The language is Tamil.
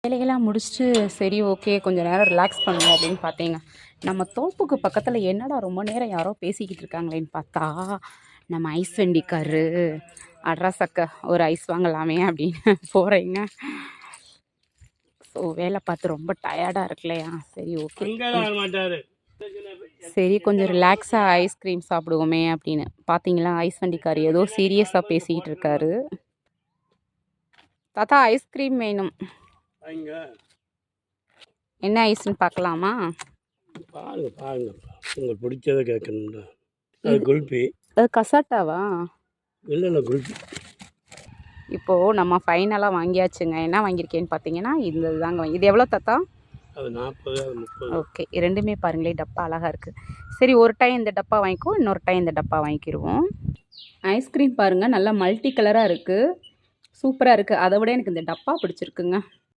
வேலையெல்லாம் முடிச்சுட்டு சரி ஓகே கொஞ்சம் நேரம் ரிலாக்ஸ் பண்ணுவோம் அப்படின்னு பார்த்தீங்க. நம்ம தோப்புக்கு பக்கத்தில் என்னடா ரொம்ப நேரம் யாரோ பேசிக்கிட்டு இருக்காங்களேன்னு பார்த்தா நம்ம ஐஸ் வண்டிக்காரரு அட்ரஸக்க ஒரு ஐஸ் வாங்கலாமே அப்படின்னு போகிறேங்க. ஸோ வேலை பார்த்து ரொம்ப டயர்டாக இருக்குல்லையா, சரி ஓகே சரி கொஞ்சம் ரிலாக்ஸாக ஐஸ்கிரீம் சாப்பிடுவோமே அப்படின்னு பார்த்தீங்களா, ஐஸ் வண்டிக்கார் ஏதோ சீரியஸாக பேசிக்கிட்டு இருக்காரு. தாத்தா ஐஸ்கிரீம் வேணும். என்ன ஐஸ்ன்னு பார்க்கலாமா? பாருங்க பாருங்க, உங்களுக்கு பிடிச்சதை கேட்கணும்டா. அது குல்பி. அது கசாட்டாவா? இல்லை குல்பி. இப்போது நம்ம ஃபைனலாக வாங்கியாச்சுங்க. என்ன வாங்கியிருக்கேன்னு பார்த்தீங்கன்னா இந்த இதுதாங்க. இது எவ்வளோ தாத்தா? அது 40, அது 30. ஓகே, ரெண்டுமே பாருங்களேன் டப்பா அழகாக இருக்குது. சரி ஒரு டைம் இந்த டப்பா வாங்கிக்கோ, இன்னொரு டைம் இந்த டப்பா வாங்கிக்கிடுவோம். ஐஸ்கிரீம் பாருங்கள் நல்லா மல்டி கலராக இருக்குது, சூப்பராக இருக்குது. அதை விட எனக்கு இந்த டப்பா பிடிச்சிருக்குங்க.